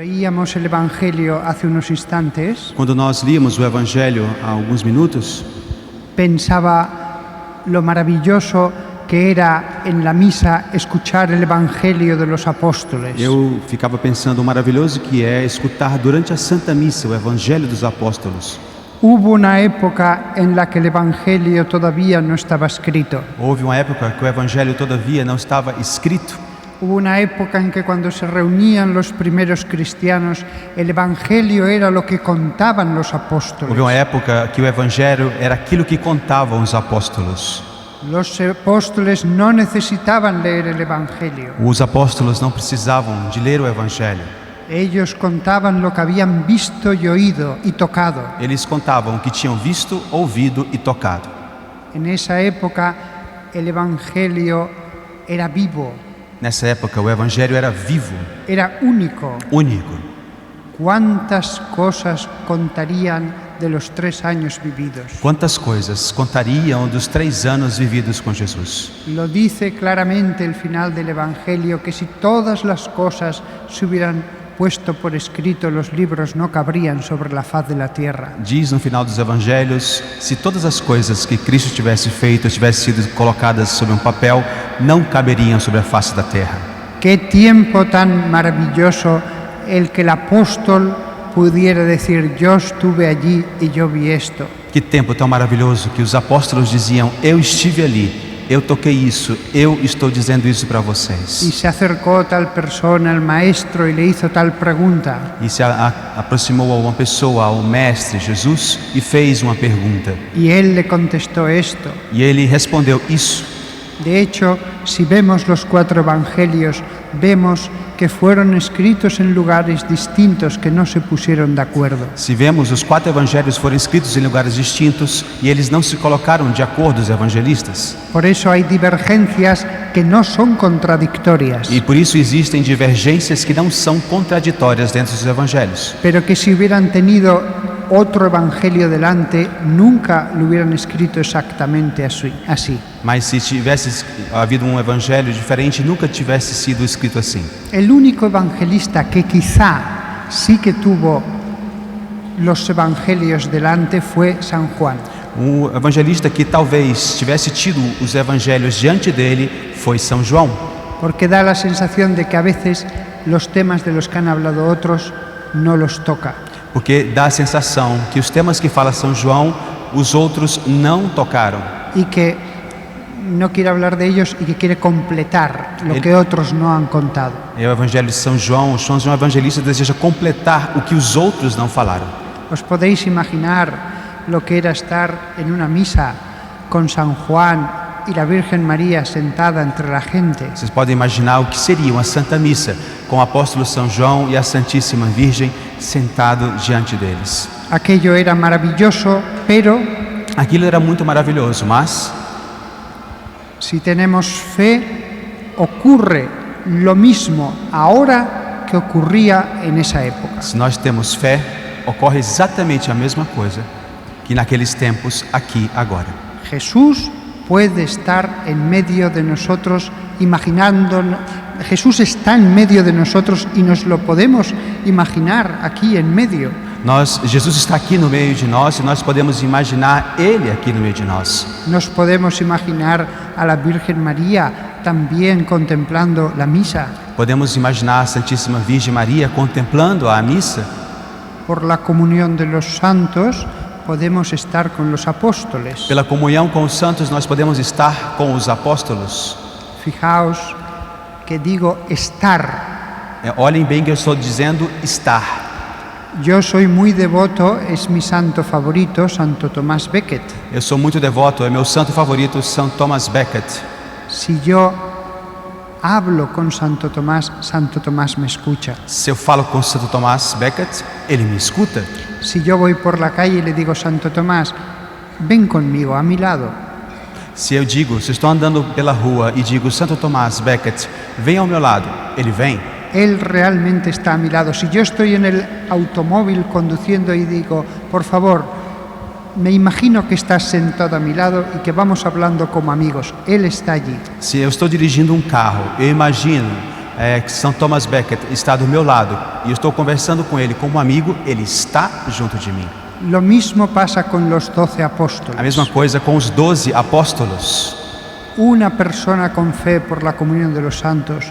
leíamos el Evangelio hace unos instantes, Quando nós líamos o Evangelho há alguns minutos, pensaba lo maravilloso que era en la misa escuchar el Evangelio de los apóstoles. eu ficava pensando o maravilhoso que é escutar durante a Santa Missa o Evangelho dos Apóstolos. Hubo una época en la que el Evangelio todavía no estaba escrito. Houve uma época que o Evangelho todavia não estava escrito. Hubo una época en que cuando se reunían los primeros cristianos, el Evangelio era lo que contaban los apóstoles. Houve uma época que o Evangelho era aquilo que contavam os apóstolos. Los apóstoles no necesitaban leer el Evangelio. Os apóstolos não precisavam de ler o Evangelho. Ellos contaban lo que habían visto y oído y tocado. Eles contavam o que tinham visto, ouvido e tocado. En esa época el Evangelio era vivo, Nessa época o Evangelho era vivo, era único. único. ¿Cuántas cosas contarían de los 3 años vividos? Quantas coisas contariam dos 3 anos vividos com Jesus? Lo dice claramente el final del Evangelio, que si todas las cosas se hubieran puesto por escrito, los libros no cabrían sobre la faz de la tierra. Diz no final dos Evangelhos, se todas as coisas que Cristo tivesse feito tivessem sido colocadas sobre um papel, não caberiam sobre a face da terra. Qué tiempo tan maravilloso el que el apóstol pudiera decir: yo estuve allí y yo vi esto. Que tempo tão maravilhoso que os apóstolos diziam: eu estive ali, eu toquei isso, eu estou dizendo isso para vocês. Y se acercó tal persona al maestro y le hizo tal pregunta. E se aproximou a uma pessoa, ao mestre Jesus, e fez uma pergunta. Y él le contestó esto. E ele respondeu isso. De hecho, si vemos los 4 evangelios, vemos que fueron escritos en lugares distintos que no se pusieron de acuerdo. Se vemos, os 4 evangelhos foram escritos em lugares distintos e eles não se colocaram de acordo, os evangelistas. Por eso hay divergencias que no son contradictorias, E por isso existem divergências que não são contraditórias dentro dos evangelhos. pero que si hubieran tenido otro evangelio delante, nunca lo hubieran escrito exactamente así. Mas se tivesse havido um evangelho diferente, nunca tivesse sido escrito assim. El único evangelista que quizá sí que tuvo los evangelios delante fue San Juan. O evangelista que talvez tivesse tido os evangelhos diante dele foi São João. Porque da la sensación de que a veces los temas de los que han hablado otros no los toca. Porque dá a sensação que os temas que fala São João, os outros não tocaram. Y que no quiere hablar de ellos y que quiere completar lo que otros no han contado. É o evangelho de São João é um evangelista que deseja completar o que os outros não falaram. ¿Os podéis imaginar lo que era estar en una misa con San Juan y la Virgen María sentada entre la gente? Vocês podem imaginar o que seria uma Santa Missa com o apóstolo São João e a Santíssima Virgem sentado diante deles. Aquello era maravilloso, pero Aquilo era muito maravilhoso, mas si tenemos fe, ocurre lo mismo ahora que ocurría en esa época. se nós temos fé, ocorre exatamente a mesma coisa que naqueles tempos, aqui, agora. Jesús puede estar en medio de nosotros imaginando. Jesús está en medio de nosotros y nos lo podemos imaginar aquí en medio. Jesus está aqui no meio de nós e nós podemos imaginar Ele aqui no meio de nós. Nos podemos imaginar a la Virgen María también contemplando la misa. Podemos imaginar a Santíssima Virgem Maria contemplando a missa. Por la comunión de los santos podemos estar con los apóstoles. Pela comunhão com os santos, nós podemos estar com os apóstolos. Fijaos que digo estar. Olhem bem que eu estou dizendo estar. Yo soy muy devoto, es mi santo favorito, Santo Tomás Becket. Eu sou muito devoto, é meu santo favorito, São Thomas Becket. Si yo hablo con Santo Tomás me escucha. Se eu falo com Santo Tomás Becket, ele me escuta. Si yo voy por la calle y le digo: Santo Tomás, ven conmigo, a mi lado. Se eu digo, se estou andando pela rua e digo: Santo Tomás Becket, vem ao meu lado, ele vem. Él realmente está a mi lado. Si yo estoy en el automóvil conduciendo y digo: por favor, me imagino que estás sentado a mi lado y que vamos hablando como amigos, Él está allí. Se eu estou dirigindo um carro, eu imagino que São Thomas Becket está do meu lado e eu estou conversando com ele como amigo, ele está junto de mim. Lo mismo pasa con los 12 apóstoles. A mesma coisa com os 12 apóstolos. Una persona con fe por la comunión de los santos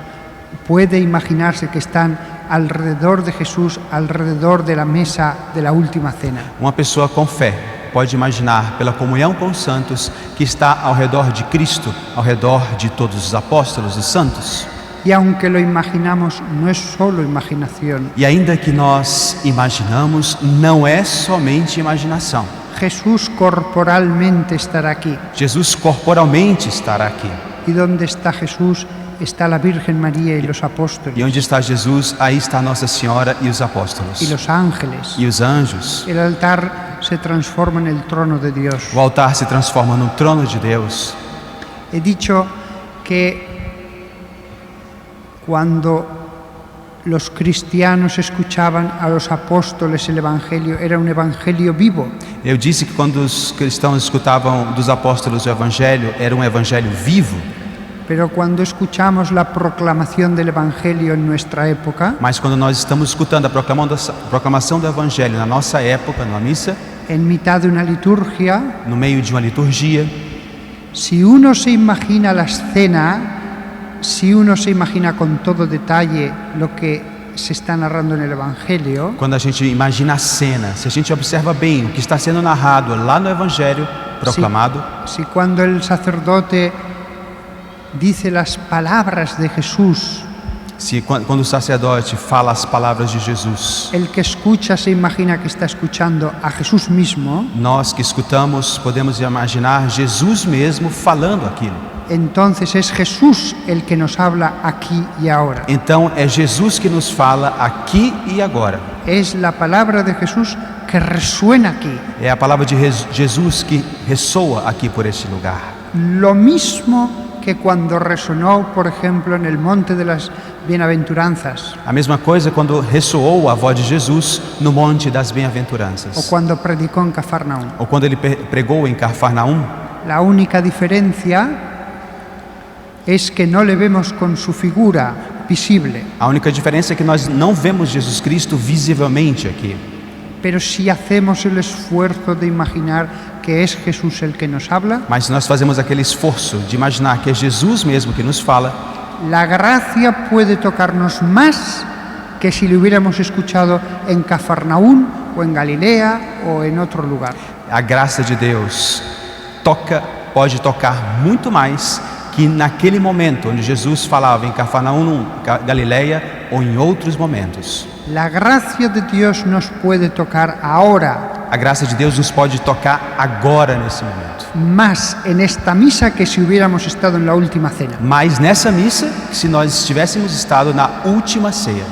puede imaginarse que están alrededor de Jesús, alrededor de la mesa de la última cena. Uma pessoa com fé pode imaginar, pela comunhão com os santos, que está ao redor de Cristo, ao redor de todos os apóstolos e santos. Y aunque lo imaginamos, no es solo imaginación. E ainda que nós imaginamos, não é somente imaginação. Jesús corporalmente estará aquí. Jesus corporalmente estará aqui. ¿Y dónde está Jesús? Está la Virgen María y los apóstoles. E onde está Jesus, aí está Nossa Senhora e os apóstolos. Y los ángeles. E os anjos. El altar se transforma en el trono de Dios. O altar se transforma no trono de Deus. He dicho que cuando los cristianos escuchaban a los apóstoles el Evangelio, era un Evangelio vivo. Eu disse que quando os cristãos escutavam dos apóstolos o Evangelho, era um Evangelho vivo. Pero cuando escuchamos la proclamación del Evangelio en nuestra época, Mas quando nós estamos escutando a proclamação do Evangelho na nossa época, numa missa, en mitad de una liturgia, no meio de uma liturgia, si uno se imagina la escena, si uno se imagina con todo detalle lo que se está narrando en el Evangelio, quando a gente imagina a cena, se a gente observa bem o que está sendo narrado lá no Evangelho proclamado, si cuando el sacerdote dice las palabras de Jesús, se quando o sacerdote fala as palavras de Jesus, el que escucha se imagina que está escuchando a Jesús mismo, nós que escutamos podemos imaginar Jesus mesmo falando aquilo. entonces es Jesús el que nos habla aquí y ahora. Então é Jesus que nos fala aqui e agora. Es la palabra de Jesús que resuena aquí. É a palavra de Jesus que ressoa aqui por este lugar. Lo mismo que cuando resonó, por ejemplo, en el monte de las bienaventuranzas, A mesma coisa quando ressoou a voz de Jesus no Monte das o Bem-aventuranças, cuando predicó en Cafarnaúm. ou quando ele pregou em Cafarnaum. La única diferencia es que no le vemos con su figura visible, A única diferença é que nós não vemos Jesus Cristo visivelmente aqui. pero si hacemos el esfuerzo de imaginar que es Jesús el que nos habla, Mas se nós fazemos aquele esforço de imaginar que é Jesus mesmo que nos fala, la gracia puede tocarnos más que si lo hubiéramos escuchado en Cafarnaúm o en Galilea o en otro lugar. a graça de Deus pode tocar muito mais que naquele momento onde Jesus falava em Cafarnaum, Galileia, ou em outros momentos. La gracia de Dios nos puede tocar ahora, A graça de Deus nos pode tocar agora nesse momento. más en esta misa que si hubiéramos estado en la última cena. Mas nessa missa, se nós estivéssemos estado na última ceia.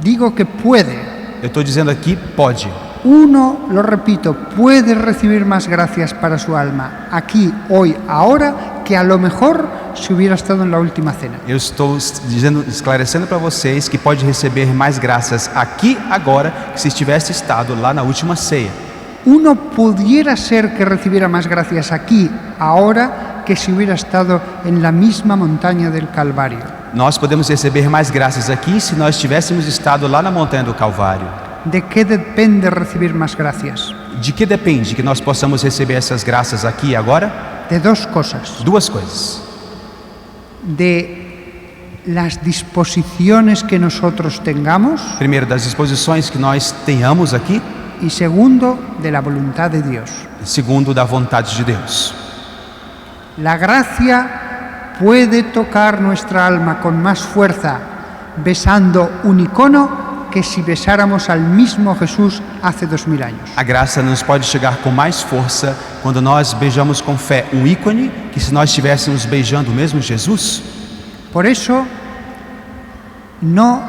Digo que puede. Eu estou dizendo aqui, pode. Uno, lo repito, puede recibir más gracias para su alma aquí, hoy, ahora, que a lo mejor si hubiera estado en la última cena. Eu estou esclarecendo para vocês que pode receber mais graças aqui, agora, que se estivesse estado lá na última ceia. Uno pudiera ser que recibiera más gracias aquí, ahora, que si hubiera estado en la misma montaña del Calvario. Nós podemos receber mais graças aqui se nós tivéssemos estado lá na montanha do Calvário. ¿De qué depende recibir más gracias? De que depende que nós possamos receber essas graças aqui e agora? De dos cosas. Duas coisas. De las disposiciones que nosotros tengamos Primeiro, das disposições que nós tenhamos aqui. y segundo, de la voluntad de Dios. E segundo, da vontade de Deus. La gracia puede tocar nuestra alma con más fuerza besando un icono que si besáramos al mismo Jesús hace 2000 años. A graça nos pode chegar com mais força quando nós beijamos com fé um ícone que se nós estivéssemos beijando o mesmo Jesus. Por eso, no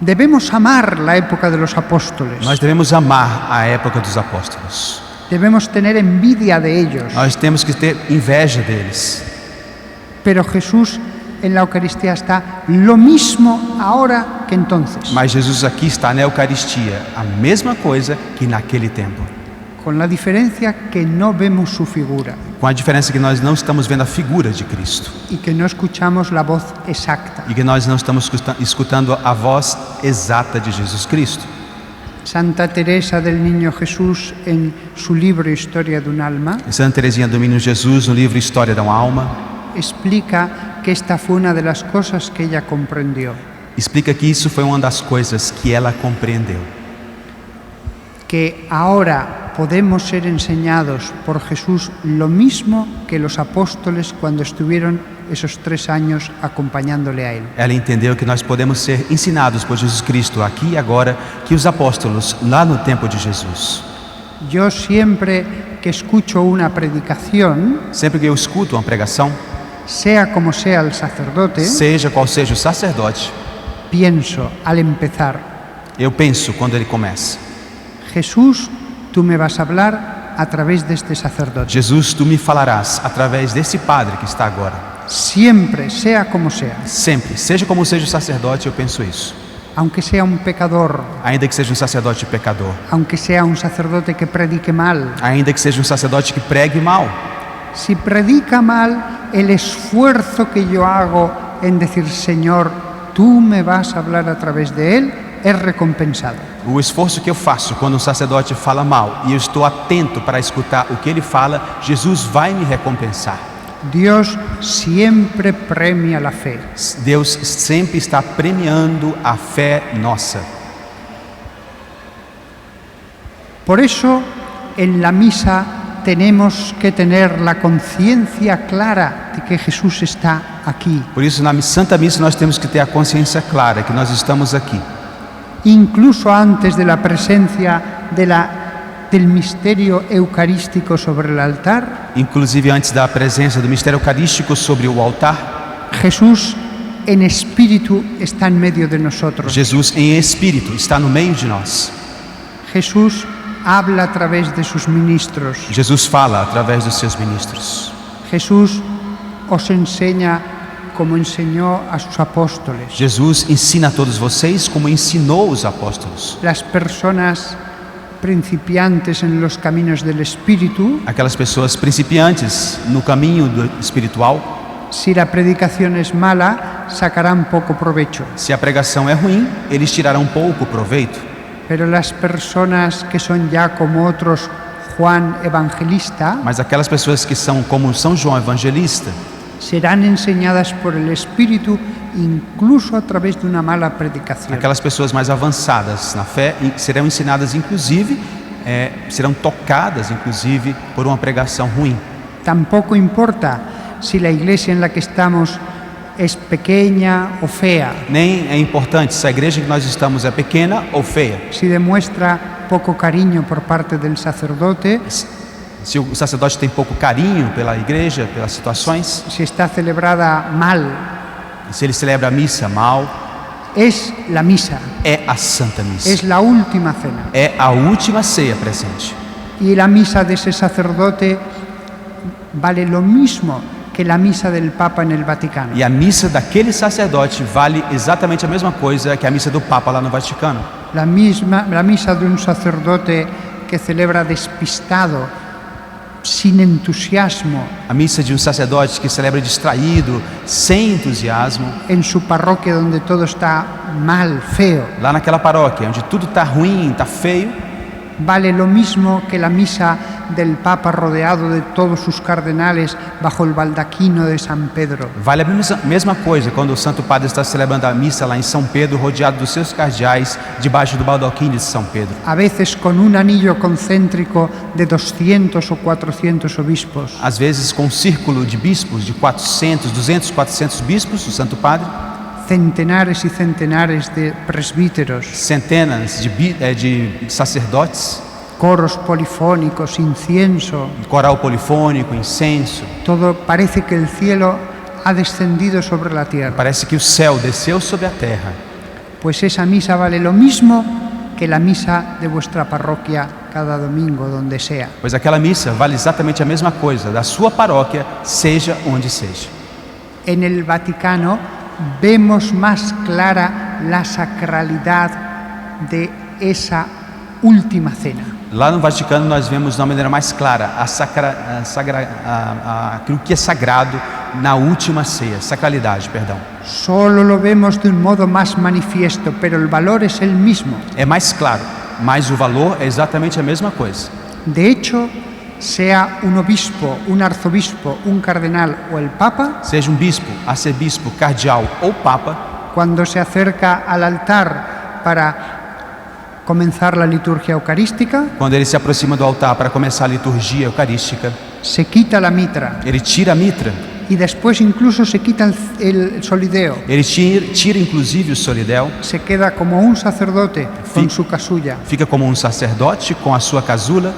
debemos amar la época de los apóstoles. Nós devemos amar a época dos apóstolos. Debemos tener envidia de ellos. Nós temos que ter inveja deles. Pero Jesús en la Eucaristía está lo mismo ahora que entonces. Mas Jesus aqui está na Eucaristia, a mesma coisa que naquele tempo. Con la diferencia que no vemos su figura. Com a diferença que nós não estamos vendo a figura de Cristo y que no escuchamos la voz exacta. e que nós não estamos escutando a voz exata de Jesus Cristo. Santa Teresa del Niño Jesús, en su libro Historia de un alma, Santa Teresinha do Menino Jesus, no livro História da Alma, explica que esta fue una de las cosas que ella comprendió, explica que isso foi uma das coisas que ela compreendeu. que ahora podemos ser enseñados por Jesús lo mismo que los apóstoles cuando estuvieron esos 3 años acompañándole a Él. Ela entendeu que nós podemos ser ensinados por Jesus Cristo aqui e agora que os apóstolos lá no tempo de Jesus. Yo siempre que escucho una predicación, Sempre que eu escuto uma pregação, sea como sea el sacerdote, seja qual seja o sacerdote, pienso al empezar, eu penso quando ele começa: Jesús, tú me vas a hablar a través de este sacerdote. Jesus, tu me falarás através desse padre que está agora. Siempre, sea como sea, Sempre, seja como seja o sacerdote, eu penso isso. aunque sea un pecador, Ainda que seja um sacerdote pecador, aunque sea un sacerdote que predique mal, ainda que seja um sacerdote que pregue mal, si predica mal, el esfuerzo que yo hago en decir, Señor, tú me vas a hablar a través de él, es recompensado. o esforço que eu faço quando um sacerdote fala mal e eu estou atento para escutar o que ele fala, Jesus vai me recompensar. Dios siempre premia la fe. Deus sempre está premiando a fé nossa. Por eso, en la misa tenemos que tener la conciencia clara de que Jesús está aquí. Por isso, na Santa Missa, nós temos que ter a consciência clara que nós estamos aqui. Incluso antes de la presencia del misterio eucarístico sobre el altar, Inclusive antes da presença do mistério eucarístico sobre o altar, Jesús en espíritu está en medio de nosotros. Jesus em espírito está no meio de nós. Jesús habla a través de sus ministros. Jesus fala através dos seus ministros. Jesús os enseña como enseñó a sus apóstoles. Jesus ensina a todos vocês como ensinou os apóstolos. Las personas principiantes en los caminos del Espíritu, Aquelas pessoas principiantes no caminho espiritual, si la predicación es mala, sacarán poco provecho. se a pregação é ruim, eles tirarão pouco proveito. Pero las personas que son ya como otros Juan Evangelista, Mas aquelas pessoas que são como São João Evangelista, serán enseñadas por el Espíritu incluso a través de una mala predicación. aquelas pessoas mais avançadas na fé serão ensinadas, inclusive, serão tocadas, inclusive, por uma pregação ruim. Tampoco importa si la iglesia en la que estamos es pequeña o fea, Nem é importante se a igreja que nós estamos é pequena ou feia. si demuestra poco cariño por parte del sacerdote, Se o sacerdote tem pouco carinho pela igreja, pelas situações, si está celebrada mal. se ele celebra a missa mal, Es la misa, é a Santa Missa. es la última cena. É a última ceia presente. Y la misa de ese sacerdote vale lo mismo que la misa del Papa en el Vaticano. E a missa daquele sacerdote vale exatamente a mesma coisa que a missa do Papa lá no Vaticano. La misa de un sacerdote que celebra despistado, sin entusiasmo, A missa de um sacerdote que celebra distraído, sem entusiasmo, en su parroquia donde todo está mal, feo, lá naquela paróquia onde tudo está ruim, está feio, vale lo mismo que la misa del Papa rodeado de todos sus cardenales bajo el baldaquino de San Pedro. vale a mesma coisa quando o Santo Padre está celebrando a missa lá em São Pedro, rodeado dos seus cardeais, debaixo do baldaquino de São Pedro. A veces con un anillo concéntrico de 200 o 400 obispos. Às vezes com um círculo de bispos, de 400, 200, 400 bispos, o Santo Padre, Centenares y centenares de presbíteros, centenas de sacerdotes, coros polifónicos, incienso. coral polifônico, incenso. Todo parece que el cielo ha descendido sobre la tierra. Parece que o céu desceu sobre a terra. Pues esa misa vale lo mismo que la misa de vuestra parroquia cada domingo, donde sea. Pois aquela missa vale exatamente a mesma coisa da sua paróquia, seja onde seja. En el Vaticano vemos más clara la sacralidad de esa última cena. Lá no Vaticano nós vemos de uma maneira mais clara aquilo que é sagrado na última ceia, sacralidade, perdão. Solo lo vemos de un modo más manifiesto, pero el valor es el mismo. É mais claro, mas o valor é exatamente a mesma coisa. De hecho, sea un obispo, un arzobispo, un cardenal o el papa, Seja um bispo, arcebispo, cardeal ou papa, cuando se acerca al altar para comenzar la liturgia eucarística, quando ele se aproxima do altar para começar a liturgia eucarística, se quita la mitra ele tira a mitra, y después incluso se quita el solideo. ele tira inclusive o solidel, Se queda como un sacerdote con su casulla, fica como um sacerdote com a sua casula,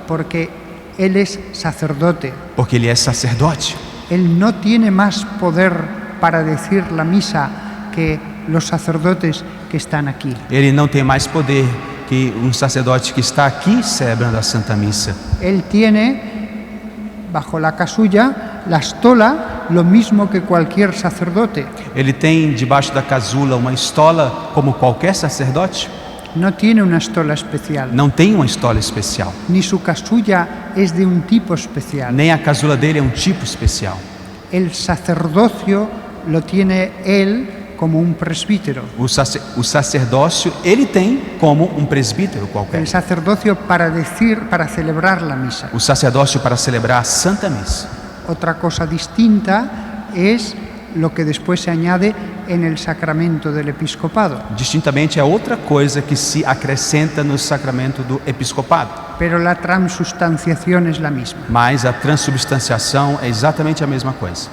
porque él es sacerdote. porque ele é sacerdote. Él no tiene más poder para decir la misa que los sacerdotes que están aquí. Ele não tem mais poder que um sacerdote que está aqui celebrando a Santa Missa. Él tiene bajo la casulla, la estola, lo mismo que cualquier sacerdote. Ele tem debaixo da casula uma estola como qualquer sacerdote. No tiene una estola especial, Não tem uma estola especial. ni su casulla es de un tipo especial. Nem a casula dele é um tipo especial. El sacerdocio lo tiene él como un presbítero. O sacerdócio ele tem como um presbítero qualquer. El sacerdocio para celebrar la misa. O sacerdócio para celebrar a Santa Missa. Otra cosa distinta es lo que después se añade en el sacramento del episcopado. Distintamente é outra coisa que se acrescenta no sacramento do episcopado. Pero la transubstanciación es la misma. Mas a transubstanciação é exatamente a mesma coisa.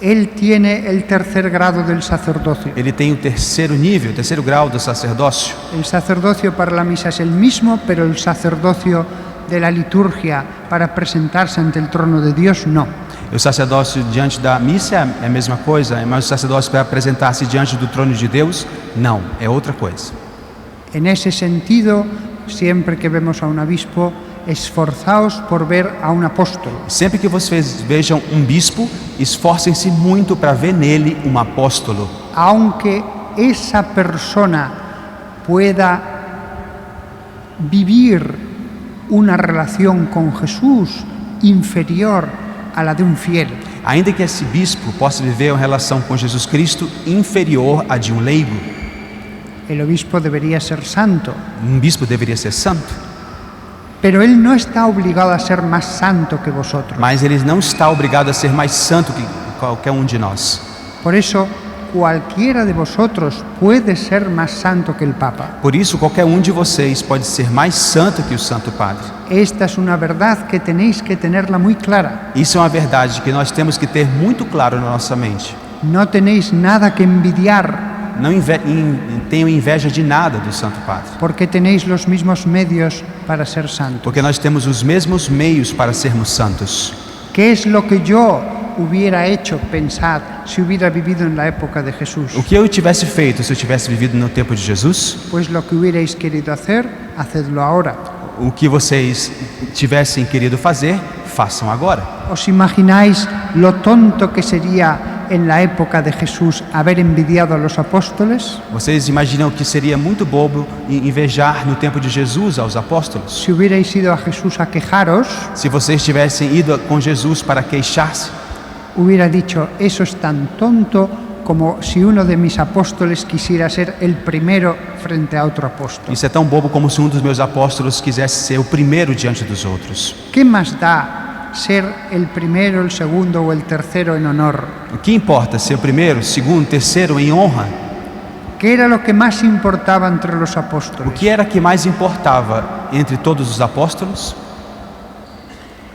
Él tiene el tercer grado del sacerdocio. Ele tem o terceiro nível, o terceiro grau do sacerdócio. El sacerdocio para la misa es el mismo, pero el sacerdocio de la liturgia para presentarse ante el trono de Dios no. O sacerdócio diante da missa é a mesma coisa, mas o sacerdócio para apresentar-se diante do trono de Deus, não, é outra coisa. En ese sentido, siempre que vemos a un obispo, esforzaos por ver a un apóstol. Sempre que vocês vejam um bispo, esforcem-se muito para ver nele um apóstolo. Aunque esa persona pueda vivir una relación con Jesús inferior a la de un fiel. Ainda que esse bispo possa viver uma relação com Jesus Cristo inferior à de um leigo. El obispo debería ser santo, Um bispo deveria ser santo, pero él no está obligado a ser más santo que vosotros. mas ele não está obrigado a ser mais santo que qualquer um de nós. Por eso, cualquiera de vosotros puede ser más santo que el Papa. Por isso, qualquer um de vocês pode ser mais santo que o Santo Padre. Esta es una verdad que tenéis que tenerla muy clara. Isso é uma verdade que nós temos que ter muito claro na nossa mente. No tenéis nada que envidiar, Não tenham inveja de nada do Santo Padre, porque tenéis los mismos medios para ser santos. porque nós temos os mesmos meios para sermos santos. ¿Qué es lo que yo hubiera hecho, pensad, si hubiera vivido en la época de Jesús? O que eu tivesse feito se eu tivesse vivido no tempo de Jesus? Pues lo que hubierais querido hacer, hacedlo ahora. O que vocês tivessem querido fazer, façam agora. ¿Os imagináis lo tonto que sería en la época de Jesús haber envidiado a los apóstoles? Vocês imaginam que seria muito bobo invejar no tempo de Jesus aos apóstolos? Si hubierais ido a Jesús a quejaros, Se vocês tivessem ido com Jesus para queixar-se, hubiera dicho, eso es tan tonto como si uno de mis apóstoles quisiera ser el primero frente a otro apóstol. isso é tão bobo como se um dos meus apóstolos quisesse ser o primeiro diante dos outros. ¿Qué más da ser el primero, el segundo o el tercero en honor? O que importa ser o primeiro, segundo, terceiro em honra? ¿Qué era lo que más importaba entre los O apóstoles? que era que mais importava entre todos os apóstolos?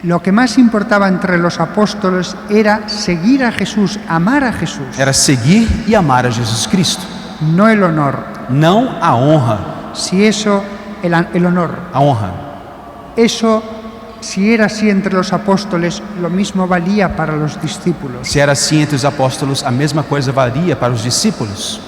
Lo que más importaba entre los apóstoles era seguir a Jesús, amar a Jesús, Era seguir e amar a Jesus Cristo, no el honor. não a honra. Si eso, el honor, A honra. eso, si era así entre los apóstoles, lo mismo valía para los discípulos. Se era assim entre os apóstolos, a mesma coisa valia para os discípulos.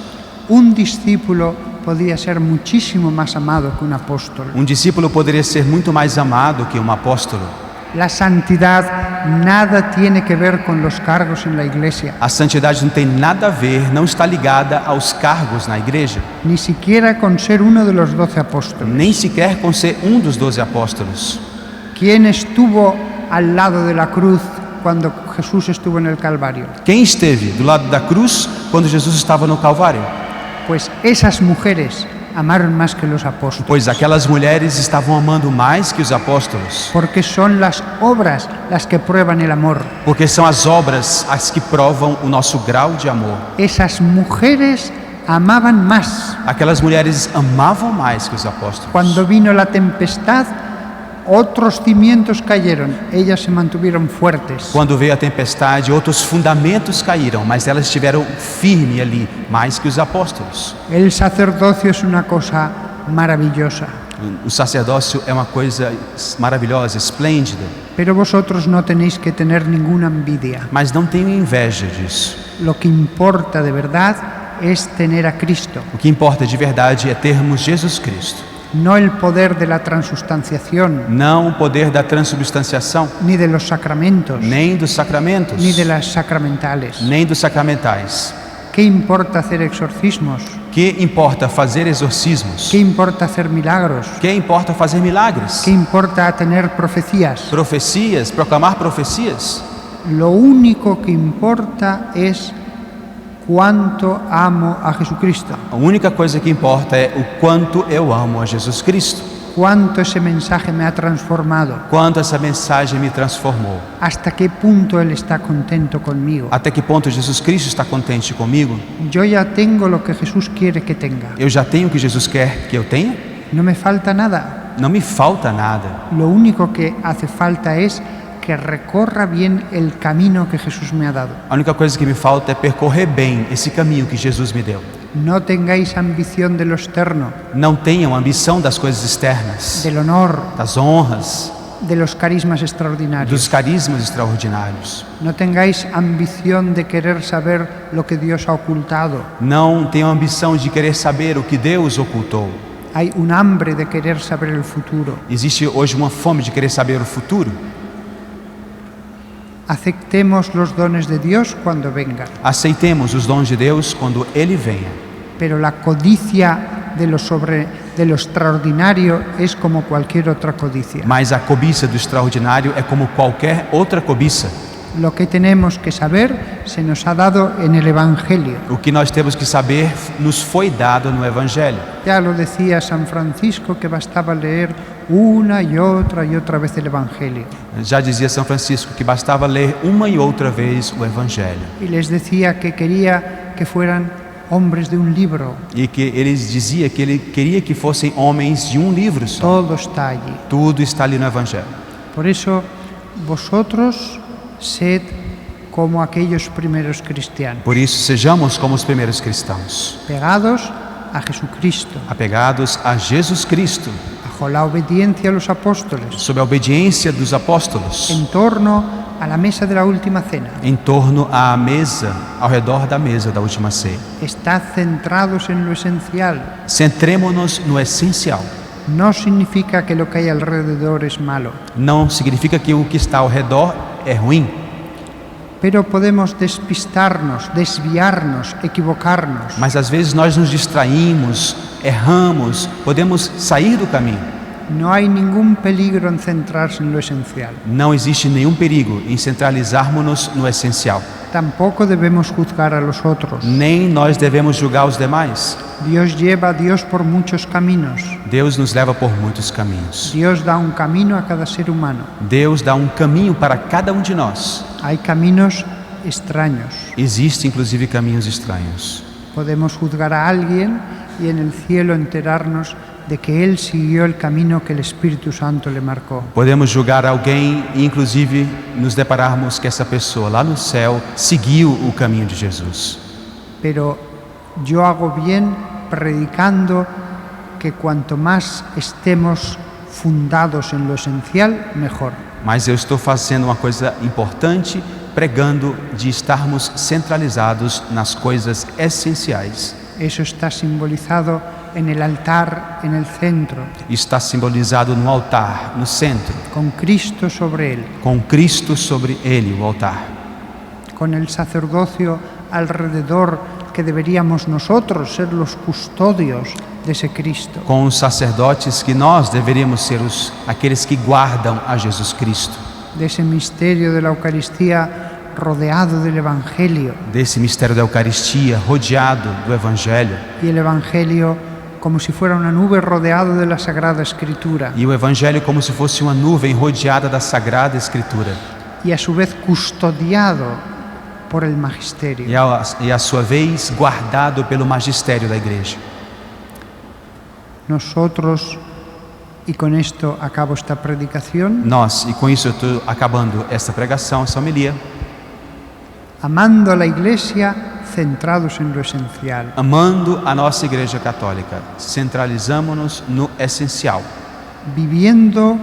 Un discípulo podía ser muchísimo más amado que un apóstol. Um discípulo poderia ser muito mais amado que um apóstolo. La santidad nada tiene que ver con los cargos en la iglesia, A santidade não tem nada a ver, não está ligada aos cargos na igreja, ni siquiera con ser uno de los 12 apóstoles. nem sequer com ser um dos 12 apóstolos. ¿Quién estuvo al lado de la cruz cuando Jesús estuvo en el Calvario? Quem esteve do lado da cruz quando Jesus estava no Calvário? Pues esas mujeres amaron más que los apóstoles, Pois aquelas mulheres estavam amando mais que os apóstolos, porque son las obras las que prueban el amor. porque são as obras as que provam o nosso grau de amor. Esas mujeres amaban más. Aquelas mulheres amavam mais que os apóstolos. Cuando vino la tempestad, otros cimientos cayeron, ellas se mantuvieron fuertes. Quando veio a tempestade, outros fundamentos caíram, mas elas estiveram firmes ali, mais que os apóstolos. El sacerdocio es una cosa maravillosa, O sacerdócio é uma coisa maravilhosa, esplêndida, pero vosotros no tenéis que tener ninguna envidia. mas não tenho inveja disso. Lo que importa de verdad es tener a Cristo, O que importa de verdade é termos Jesus Cristo, no el poder de la transubstanciación, não o poder da transubstanciação, ni de los sacramentos, nem dos sacramentos, ni de las sacramentales. nem dos sacramentais. ¿Qué importa hacer exorcismos? Que importa fazer exorcismos? ¿Qué importa hacer milagros? Que importa fazer milagres? ¿Qué importa tener profecías? Profecias, proclamar profecias? Lo único que importa es cuánto amo a Jesucristo, A única coisa que importa é o quanto eu amo a Jesus Cristo, cuánto ese mensaje me ha transformado, quanto essa mensagem me transformou, hasta qué punto Él está contento conmigo. até que ponto Jesus Cristo está contente comigo. Yo ya tengo lo que Jesús quiere que tenga, Eu já tenho o que Jesus quer que eu tenha? no me falta nada. Não me falta nada. Lo único que hace falta es que recorra bien el camino que Jesús me ha dado. A única coisa que me falta é percorrer bem esse caminho que Jesus me deu. No tengáis ambición de lo externo, Não tenham ambição das coisas externas, del honor, das honras, de los carismas extraordinarios. dos carismas extraordinários. No tengáis ambición de querer saber lo que Dios ha ocultado. Não tenham ambição de querer saber o que Deus ocultou. Hay un hambre de querer saber el futuro. Existe hoje uma fome de querer saber o futuro. Aceptemos los dones de Dios cuando vengan, Aceitemos os dons de Deus quando Ele venha. pero la codicia de lo extraordinario es como cualquier otra codicia. Mas a cobiça do extraordinário é como qualquer outra cobiça. Lo que tenemos que saber se nos ha dado en el Evangelio. O que nós temos que saber nos foi dado no Evangelho. Ya lo decía San Francisco, que bastaba leer una y otra vez el Evangelio. Já dizia São Francisco que bastava ler uma e outra vez o Evangelho. Y les decía que quería que fueran hombres de un libro. E que ele dizia que ele queria que fossem homens de um livro só. Todo está allí. Tudo está ali no Evangelho. Por eso, vosotros sed como aquellos primeros cristianos, Por isso, sejamos como os primeiros cristãos, pegados a Jesucristo, apegados a Jesus Cristo, bajo la obediencia a los apóstoles, sob a obediência dos apóstolos, en torno a la mesa de la última cena. em torno à mesa, ao redor da mesa da última ceia. Estad centrados en lo esencial. Centremo-nos no essencial. No significa que lo que hay alrededor es malo, Não significa que o que está ao redor é ruim, pero podemos despistarnos, desviarnos, equivocarnos. mas às vezes nós nos distraímos, erramos, podemos sair do caminho. No hay ningún peligro en centrarse en lo esencial. Não existe nenhum perigo em centralizarmos-nos no essencial. Tampoco debemos juzgar a los otros. Nem nós devemos julgar os demais. Dios lleva a Dios por muchos caminos. Deus nos leva por muitos caminhos. Dios da un camino a cada ser humano. Deus dá um caminho para cada um de nós. Hay caminos extraños. Existem inclusive caminhos estranhos. Podemos juzgar a alguien y en el cielo enterarnos de que él siguió el camino que el Espíritu Santo le marcó. Podemos julgar alguém e inclusive nos depararmos que essa pessoa lá no céu seguiu o caminho de Jesus. Pero yo hago bien predicando que cuanto más estemos fundados en lo esencial, mejor. Mas eu estou fazendo uma coisa importante, pregando de estarmos centralizados nas coisas essenciais. Eso está simbolizado en el altar en el centro, Está simbolizado no altar, no centro, con Cristo sobre él, com Cristo sobre ele, o altar. con el sacerdocio alrededor, que deberíamos nosotros ser los custodios de ese Cristo. Com os sacerdotes que nós deveríamos ser aqueles que guardam a Jesus Cristo. De ese misterio de la Eucaristía rodeado del Evangelio, Desse mistério da Eucaristia, rodeado do Evangelho. y el Evangelio como si fuera una nube rodeado de la Sagrada Escritura, E o Evangelho como se fosse uma nuvem rodeada da Sagrada Escritura. y a su vez custodiado por el magisterio. E a sua vez guardado pelo magistério da Igreja. Nosotros, y con esto acabo esta predicación, Nós, e com isso eu estou acabando esta pregação, essa homilia, amando a la Iglesia, centrados en lo esencial, amando a nossa Igreja Católica, centralizamos-nos no essencial, viviendo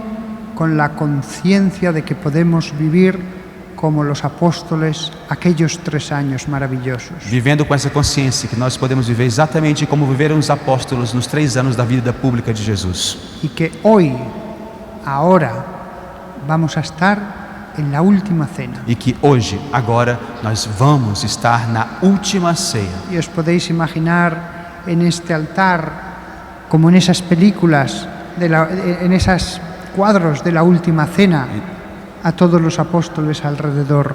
con la conciencia de que podemos vivir como los apóstoles aquellos 3 años maravillosos. vivendo com essa consciência que nós podemos viver exatamente como viveram os apóstolos nos 3 anos da vida pública de Jesus. Y que hoy, ahora, vamos a estar en la última cena. E que hoje, agora, nós vamos estar na última ceia. Y os podéis imaginar en este altar, como en esas películas, en esos cuadros de la última cena, a todos los apóstoles alrededor.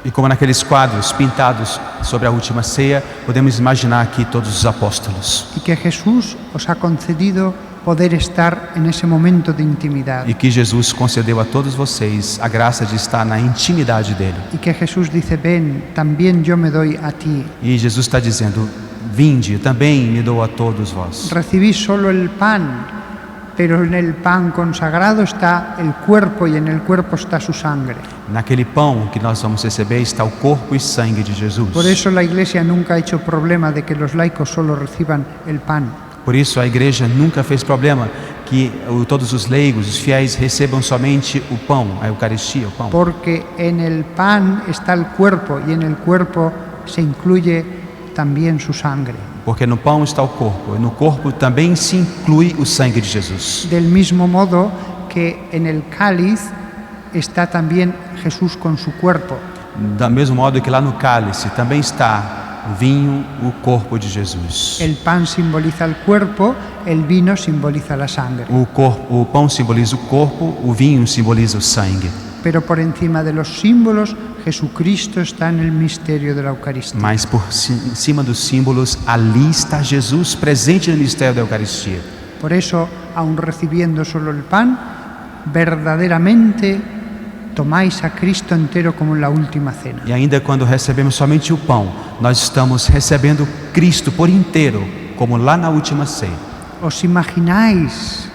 E como naqueles quadros pintados sobre a última ceia, podemos imaginar aqui todos os apóstolos. Y que Jesús os ha concedido poder estar en ese momento de intimidad. E que Jesus concedeu a todos vocês a graça de estar na intimidade dele. Y que Jesús dice, ven, también yo me doy a ti. E Jesus está dizendo, vinde, também me dou a todos vós. Recibís solo el pan, pero en el pan consagrado está el cuerpo y en el cuerpo está su sangre. Naquele pão que nós vamos receber está o corpo e sangue de Jesus. Por eso la Iglesia nunca ha hecho problema de que los laicos solo reciban el pan. Por isso a igreja nunca fez problema que todos os leigos, os fiéis, recebam somente o pão, a Eucaristia, o pão. Porque en el pan está el cuerpo y en el cuerpo se incluye también su sangre. Porque no pão está o corpo, e no corpo também se inclui o sangue de Jesus. Del mismo modo que en el cáliz está también Jesús con su cuerpo. Do mesmo modo que lá no cálice também está o vinho, o corpo de Jesus. El pan simboliza el cuerpo, el vino simboliza la sangre. O pão simboliza o corpo, o vinho simboliza o sangue. Pero por encima de los símbolos, Jesucristo está en el misterio de la Eucaristía. Mas por cima dos símbolos, ali está Jesus presente no mistério da Eucaristia. Por eso, aun recibiendo solo el pan, verdaderamente tomáis a Cristo entero como en la última cena. E ainda quando recebemos somente o pão, nós estamos recebendo Cristo por inteiro, como lá na última ceia. ¿Os imagináis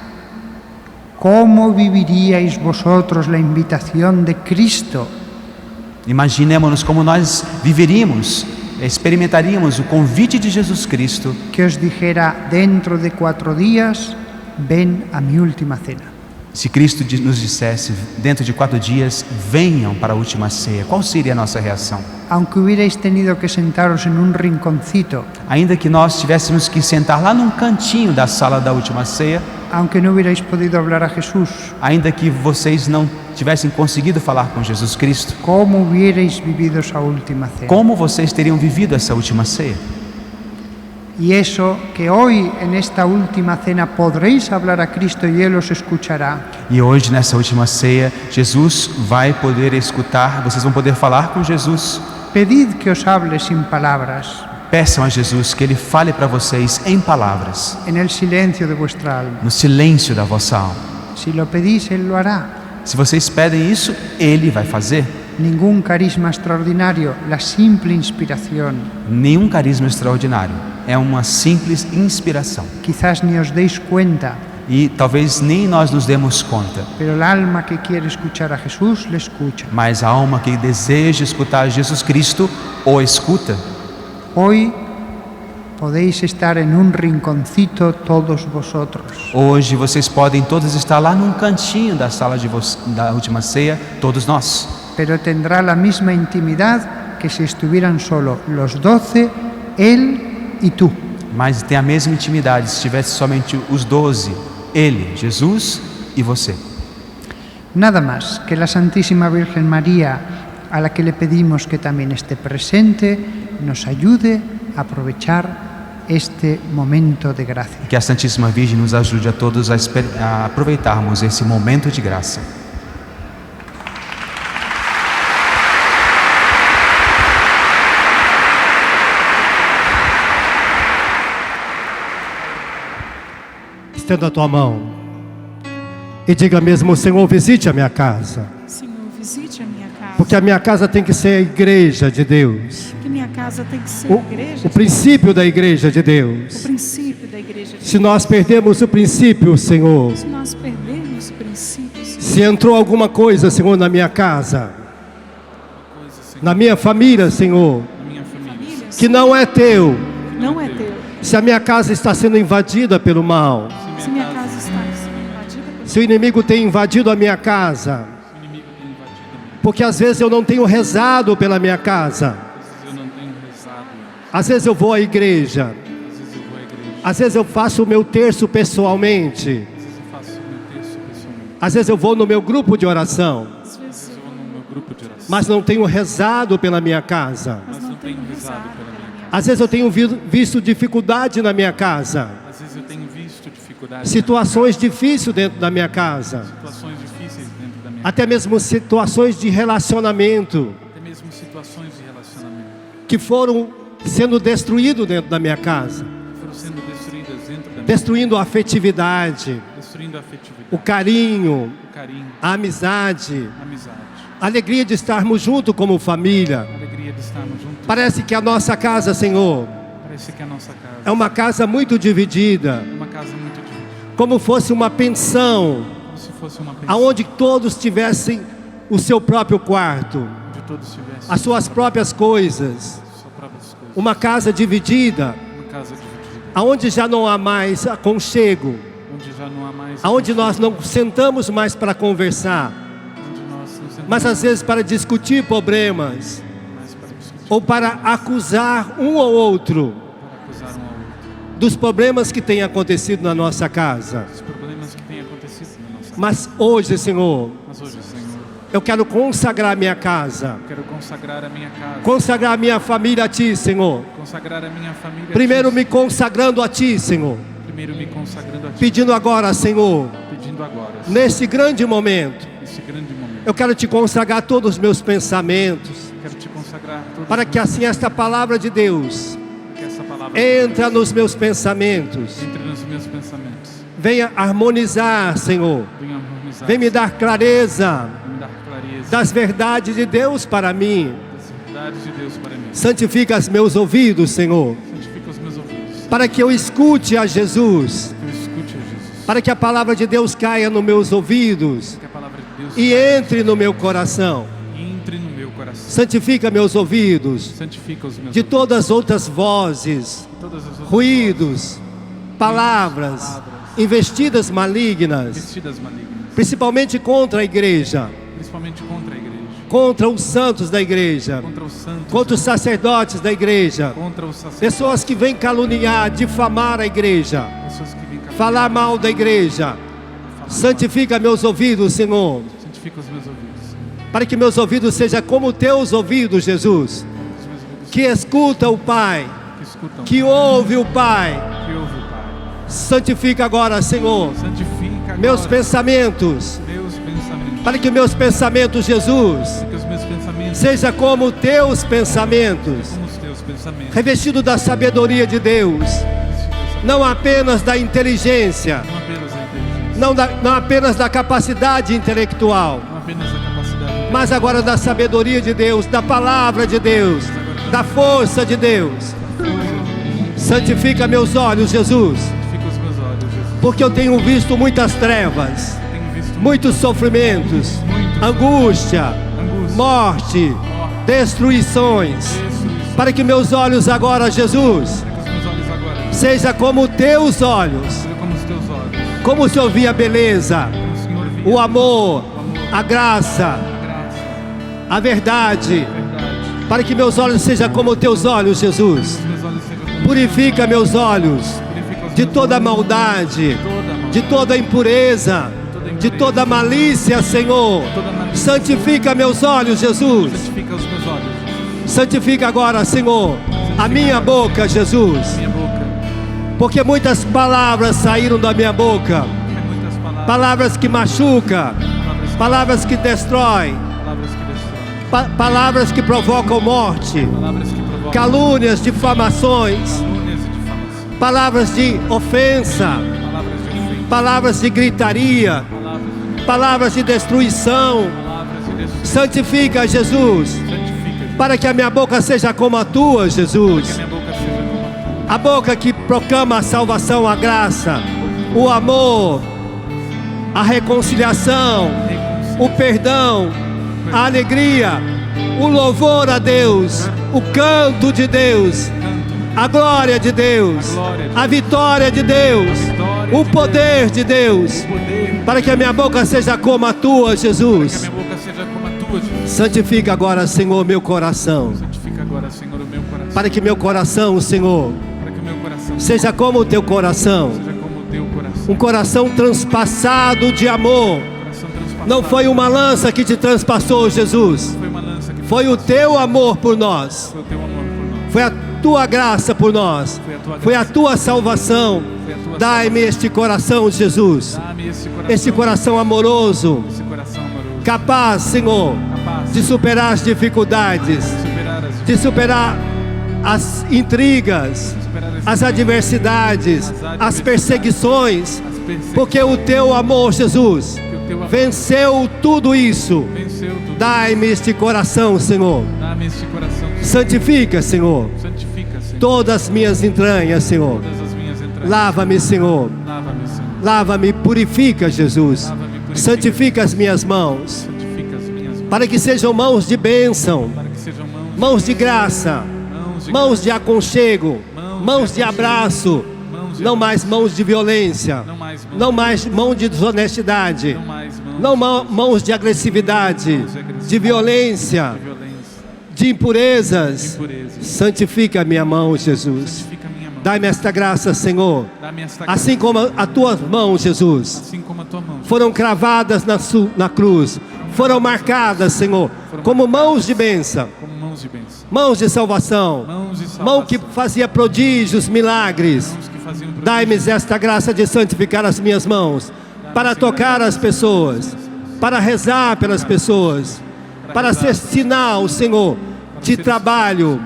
cómo viviríais vosotros la invitación de Cristo? Imaginemos como nós viveríamos, experimentaríamos o convite de Jesus Cristo, Que os dijera, dentro de 4 días, ven a mi última cena. se Cristo nos dissesse, dentro de 4 dias, venham para a última ceia. Qual seria a nossa reação? Aunque hubierais tenido que sentaros en un rinconcito, Ainda que nós tivéssemos que sentar lá num cantinho da sala da última ceia, aunque no hubierais podido hablar a Jesús, ainda que vocês não tivessem conseguido falar com Jesus Cristo, ¿cómo hubierais vivido esa última cena? como vocês teriam vivido essa última ceia? Y eso, que hoy en esta última cena podréis hablar a Cristo y Él os escuchará. E hoje, nessa última ceia, Jesus vai poder escutar, vocês vão poder falar com Jesus. Pedid que os hable sin palabras, Peçam a Jesus que Ele fale para vocês em palavras, en el silencio de vuestra alma. no silêncio da vossa alma. Si lo pedís, Él lo hará. Se vocês pedem isso, Ele vai fazer. Ningún carisma extraordinario, la simple inspiración. Nenhum carisma extraordinário, é uma simples inspiração. Quizás ni os deis cuenta, E talvez nem nós nos demos conta, pero el alma que quiere escuchar a Jesús le escucha. mas a alma que deseja escutar Jesus Cristo o escuta. Hoy podéis estar en un rinconcito todos vosotros. Hoje vocês podem todos estar lá num cantinho da sala da última ceia, todos nós. Pero tendrá la misma intimidad que si estuvieran solo los 12, Él y tú. mas tem a mesma intimidade se tivesse somente os 12, Ele, Jesus e você. Nada más que la Santísima Virgen María, a la que le pedimos que también esté presente, nos ayude a aprovechar este momento de gracia. Que a Santíssima Virgem nos ajude a todos a aproveitarmos esse momento de graça. Estenda a tua mão e diga mesmo: Senhor, visite a minha casa. Senhor, visite a minha casa. Porque a minha casa tem que ser a igreja de Deus. Que minha casa tem que ser a igreja. O princípio da igreja de O Deus. princípio da igreja de Se nós perdemos o princípio, Senhor, Se nós perdermos o princípio, Senhor, se entrou alguma coisa, Senhor, na minha casa, na minha família, Senhor, família, que não é teu, não é teu. se a minha casa está sendo invadida pelo mal, Se minha casa está sendo invadida pelo se o inimigo tem invadido a minha casa, porque às vezes eu não tenho rezado pela minha casa, às vezes eu vou à igreja, às vezes eu faço o meu terço pessoalmente, às vezes eu vou no meu grupo de oração, às vezes eu mas não tenho rezado pela minha casa. mas não tenho rezado pela minha casa. Às vezes eu tenho visto dificuldade na minha casa, Às vezes eu tenho visto dificuldades, situações difíceis dentro da minha casa, situações difíceis dentro da minha até mesmo situações de relacionamento até mesmo situações de relacionamento que foram sendo destruídos dentro da minha casa, que foram sendo destruídas dentro da minha destruindo a afetividade, destruindo a afetividade, o carinho, o carinho, a amizade, a amizade, a alegria de estarmos juntos como família. a alegria de estarmos juntos. Parece que a nossa casa, Senhor, Parece que a nossa casa é uma casa muito dividida, é uma casa muito dividida, como fosse uma pensão, como se fosse uma pensão aonde todos tivessem o seu próprio quarto, onde todos tivessem as suas próprias coisas, suas próprias coisas, uma casa dividida, uma casa dividida, aonde já não há mais aconchego, onde já não há mais aonde nós não sentamos mais para conversar, onde nós não sentamos mas às vezes para discutir problemas mais para discutir, ou para acusar um ao outro para acusar um ao outro dos problemas que têm acontecido na nossa casa. os problemas que têm acontecido na nossa casa. Mas hoje, Senhor, Mas hoje, Senhor, eu quero consagrar minha casa, eu quero consagrar a minha casa, consagrar minha família a Ti, Senhor. consagrar a minha família a Primeiro Ti, me consagrando a Ti, Senhor. primeiro me consagrando a Ti, Pedindo agora, Senhor, pedindo agora, nesse grande momento, nesse grande momento, eu quero Te consagrar todos os meus pensamentos, quero Te consagrar todos para que assim esta palavra de Deus que essa palavra entre nos meus pensamentos, entre nos meus pensamentos, venha harmonizar, Senhor, venha harmonizar, venha me dar clareza me dar clareza das verdades de Deus para mim. das verdades de Deus para mim. Santifica os meus ouvidos, Senhor, Santifica os meus ouvidos, para que eu escute a Jesus, que eu escute a Jesus, para que a palavra de Deus caia nos meus ouvidos que a palavra de Deus e entre no meu coração. entre no meu coração. Santifica meus ouvidos Santifica os meus de ouvidos, todas as outras vozes, todas as outras ruídos, palavras, investidas malignas, vestidas malignas, principalmente contra a igreja, principalmente contra a igreja, contra os santos da igreja, contra os santos, contra os sacerdotes da igreja, contra os sacerdotes, pessoas que vêm caluniar, difamar a igreja, pessoas que vêm cá, falar mal da igreja. Santifica meus ouvidos, Senhor, santifica os meus ouvidos, para que meus ouvidos sejam como teus ouvidos, Jesus, os meus ouvidos que escuta o Pai, que escutam, que ouve o Pai. que ouve o Pai. Santifica agora, Senhor, Santifica meus agora pensamentos, meus pensamentos, para que meus pensamentos, Jesus, que os meus pensamentos seja como teus pensamentos, como os teus pensamentos, revestido da sabedoria de Deus, não apenas da inteligência, não apenas a inteligência, não apenas da capacidade intelectual, não apenas a capacidade, mas agora da sabedoria de Deus, da palavra de Deus, da força de Deus. Santifica meus olhos, Jesus, santifica os meus olhos, Jesus. porque eu tenho visto muitas trevas, Eu tenho visto muitos sofrimentos, angústia, morte, destruições, destruição, para que meus olhos agora, Jesus, para que os meus olhos agora seja como teus olhos, sejam como os teus olhos, como o Senhor via a beleza, como o Senhor via o amor, a graça, a graça, a verdade, a verdade, para que meus olhos sejam como teus olhos, Jesus. os meus olhos Purifica meus olhos Purifica os de meus toda olhos, maldade, toda maldade, de toda impureza, de toda malícia, Senhor. toda malícia. Santifica meus olhos, Jesus. Santifica os meus olhos, Santifica agora, Senhor, a minha boca, Jesus. minha boca. Porque muitas palavras saíram da minha boca. Tem muitas palavras, Palavras que machucam, palavras que destroem, palavras que destroem, palavras que provocam morte, palavras que provocam calúnias, difamações, calúnias e difamação, palavras de ofensa, palavras de ofensa, palavras de gritaria, palavras de destruição. palavras de destruição. Santifica, Jesus, Santifica, para que a minha boca seja como a tua, que Jesus. minha boca seja como a tua. A boca que proclama a salvação, a graça, o amor, a reconciliação, o perdão, a alegria, o louvor a Deus, o canto de Deus, a glória de Deus, a vitória de Deus, o poder de Deus, Poder, para que a minha boca seja como a tua, que a Jesus. minha boca seja como a tua, Jesus. Santifica agora, Senhor, meu coração, Santifica agora, Senhor, o meu coração, para que meu coração, Senhor, para que o meu coração seja como o teu coração, seja como o teu coração. um coração transpassado de amor. Coração transpassado. Não foi uma lança que te transpassou, Jesus. Foi uma lança que Foi o teu amor por nós. foi o teu amor por nós. Foi a tua graça por nós. Foi a tua Foi a graça. tua salvação. Foi a tua Dai-me este coração, Jesus. Dá-me Este coração amoroso, esse coração amoroso, capaz, Senhor, capaz de superar as dificuldades, superar de superar as intrigas, as adversidades, as perseguições, porque o teu amor, Jesus, que o teu amor venceu tudo isso. venceu tudo. Dai-me este coração, Senhor. Dá-me este coração. Santifica, Senhor, Santifica, Senhor, todas as minhas entranhas, Senhor. todas as minhas entranhas. Lava-me, Senhor. Lava-me, Senhor. Lava-me, purifica, Jesus. Lava-me, purifica. Santifica as minhas mãos, Santifica as minhas mãos, para que sejam mãos de bênção, para que sejam mãos de graça, mãos de aconchego, mãos de abraço, não mais mãos de violência, não mais mão de desonestidade, não mais mãos não mãos de agressividade, de violência, de violência, de impurezas. impureza. Santifica a minha mão, Jesus. Santifica a minha mão. Dai-me esta graça, Senhor. Dá-me esta Assim graça, como as tuas mãos, Jesus, assim como a tua mão foram cravadas na cruz, foram marcadas, Senhor, como mãos de bênção, como mãos de bênção, mãos de salvação, mãos de salvação, mão que fazia prodígios, milagres. mãos que faziam prodígios. Dai-me esta graça de santificar as minhas mãos, para tocar as pessoas, para rezar pelas pessoas, para ser sinal, Senhor, de trabalho,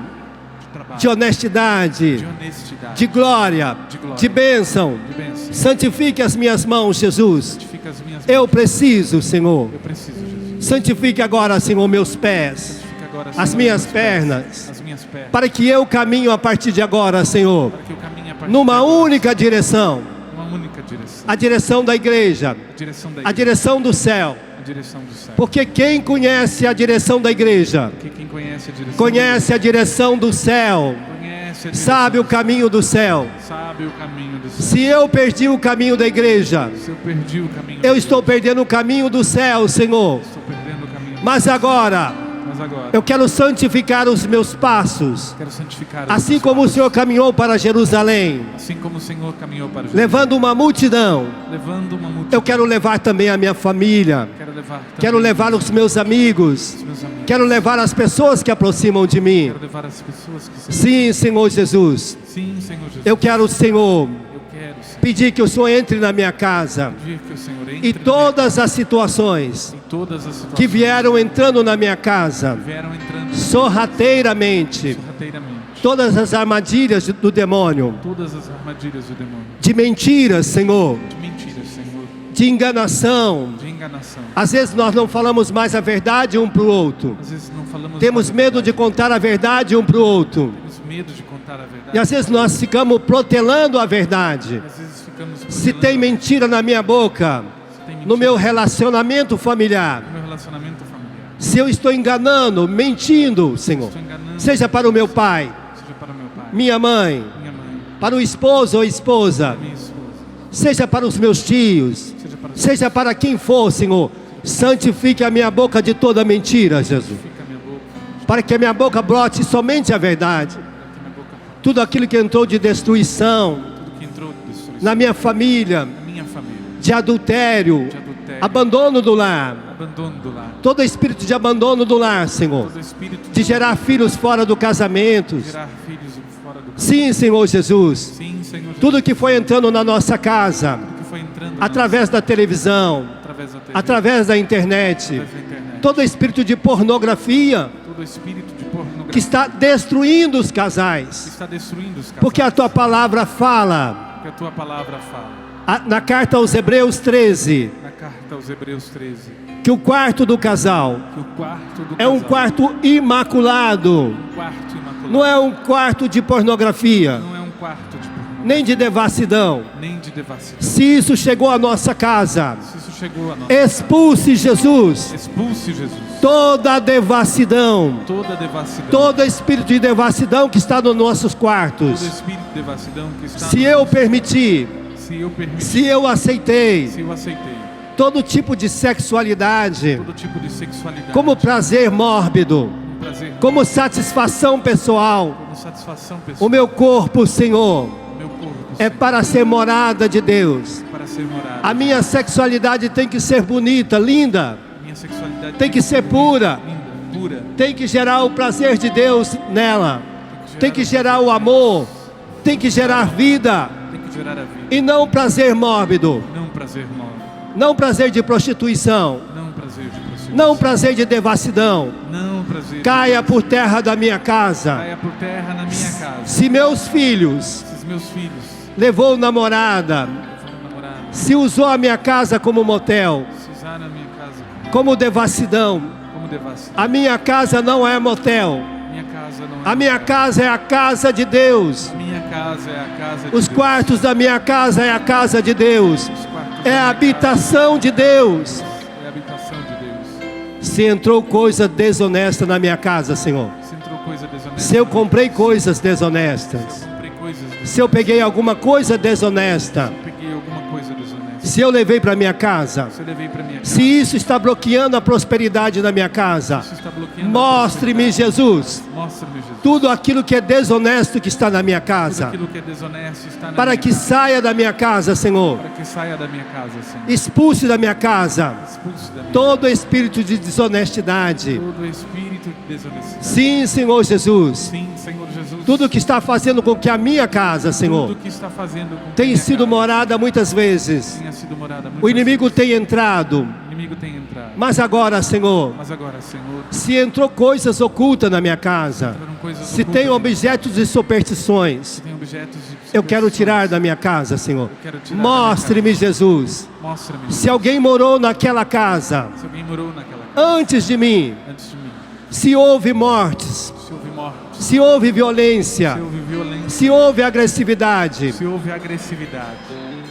trabalho, de honestidade, de honestidade, de glória, de bênção. de bênção. Santifique as minhas mãos, Jesus. Santifica as minhas mãos. Eu preciso, Senhor. Eu preciso, Jesus. Santifique agora, Senhor, meus pés, Santifica agora, as Senhor, minhas meus pés, pernas, as minhas pernas, para que eu caminho a partir de agora, Senhor, para que eu caminhe a partir numa de agora, única direção, uma única direção, a direção da igreja, a direção da a igreja, direção do céu. a direção do céu. Porque quem conhece a direção da igreja, Porque quem conhece a direção conhece a direção do céu, conhece a direção, sabe o caminho do céu. sabe o caminho do céu. Se eu perdi o caminho da igreja, Se eu perdi o caminho, eu estou perdendo o caminho do céu, Senhor. estou perdendo o caminho. Mas agora, Mas agora eu quero santificar os meus passos, quero santificar os assim meus como o passos. Senhor caminhou para Jerusalém, Assim como o Senhor caminhou para Jesus, levando uma multidão. levando uma multidão. Eu quero levar também a minha família, Quero levar também quero levar os meus amigos, os meus amigos. quero levar as pessoas que aproximam de mim. Quero levar as pessoas que Sim, Senhor Jesus, Sim, Senhor Jesus. eu quero, Senhor, Eu quero, Senhor, pedir que o Senhor entre na minha casa pedir que o Senhor entre e todas as situações em todas as situações que vieram entrando na minha casa, que vieram entrando sorrateiramente, sorrateiramente. todas as armadilhas do demônio, Todas as armadilhas do demônio, de mentiras, Senhor, de mentiras, Senhor, de enganação. de enganação. Às vezes nós não falamos mais a verdade um para o outro, Às vezes não falamos temos mais a medo de verdade. contar a verdade um para o outro, Temos medo de contar a verdade. e às vezes nós ficamos protelando a verdade. Às vezes ficamos Se protelando tem mentira na minha boca, se tem mentira no meu relacionamento familiar, no meu relacionamento familiar. se eu estou enganando, mentindo, Senhor, Estou enganando, seja para o meu pai, seja para meu pai, minha mãe, minha mãe, para o esposo ou esposa, minha esposa, seja para os meus tios, seja para seja para quem for, Senhor, santifique a minha boca de toda mentira, Jesus, fica a minha boca, para que a minha boca brote somente a verdade. para que minha boca tudo aquilo que entrou de destruição tudo que entrou de destruição na minha família, na minha família, de adultério, de adultério, abandono do lar, abandono do lar, todo espírito de abandono do lar, Senhor, todo espírito de gerar filhos fora do casamento. gerar filhos fora do Sim, Senhor Jesus, Sim, Senhor Jesus. tudo que foi entrando na nossa casa, Tudo que foi entrando através da televisão, através da TV, através da internet, através da internet, todo espírito de pornografia todo espírito de pornografia que está destruindo os que casais, está destruindo os casais, porque a tua palavra fala, porque a tua palavra fala na carta aos Hebreus 13, na carta aos Hebreus 13 que o quarto do casal que o quarto do é um casal quarto imaculado, um quarto imaculado, não é um quarto de pornografia, não é um quarto de pornografia, nem de devassidão. nem de devassidão. Se isso chegou à nossa casa, Se isso chegou a nós, expulse, Jesus, expulse Jesus toda a devassidão, toda devassidão, todo espírito de devassidão que está nos nossos todo quartos. espírito de devassidão que está Se eu permitir, se eu permitir, se eu aceitei se eu aceitei todo tipo de sexualidade, todo tipo de sexualidade como prazer mórbido, como prazer, como satisfação pessoal, como satisfação pessoal, o meu corpo, Senhor, o meu corpo é para ser morada de Deus. para ser morada. A minha sexualidade tem que ser bonita, linda, Minha sexualidade tem que ser pura, linda, pura, tem que gerar o prazer de Deus nela, tem que gerar o amor, tem que gerar vida tem que gerar a vida, e não prazer mórbido, não prazer móvel, não prazer de prostituição, não prazer de prostituição, não prazer de devassidão. não prazer. Caia por terra da minha casa. Caia por terra na minha casa. Se meus filhos Se os meus filhos levou namorada, foram namorados, se usou a minha casa como motel, se usaram a minha casa como devassidão, como devassidão, a minha casa não é motel. minha casa não é. A minha casa é a casa de Deus. Minha casa é a casa de Os Deus. quartos da minha casa é a casa de Deus. Os quartos É da a minha habitação de Deus. casa é a habitação de Deus. Se entrou coisa desonesta na minha casa, Senhor. Se entrou coisa desonesta, Se eu comprei coisas desonestas. eu comprei coisas desonestas, Se eu peguei alguma coisa desonesta. peguei alguma coisa desonesta, Se eu levei para minha casa. se eu levei para minha casa, Se isso está bloqueando a prosperidade da minha casa. isso está bloqueando a Mostre-me, prosperidade. Jesus, Mostra-me, Jesus, tudo aquilo que é desonesto que está na minha tudo casa. aquilo que é desonesto está na Para minha que casa, saia da minha casa, Senhor. para que saia da minha casa, Senhor. Expulse da minha casa Expulse da minha todo espírito de desonestidade. todo espírito de desonestidade. Sim, Senhor Jesus. Sim, Senhor Jesus. Tudo que está fazendo com que a minha casa, Senhor, Tudo que está fazendo com que tem minha sido casa morada muitas vezes. tenha sido morada O muitas inimigo tem entrado. vezes. O inimigo tem entrado. Mas agora, Senhor, Mas agora, Senhor, se entrou coisas ocultas na minha casa, entraram coisas se ocultas, tem objetos de superstições, tem objetos de eu quero superstições. tirar da minha casa, Senhor. quero tirar da minha Mostre-me, Jesus. Mostra-me, Se alguém morou naquela casa se alguém morou naquela casa antes de mim, antes de mim, se houve mortes, se houve morte, se houve violência, se houve violência, se houve agressividade, se houve agressividade,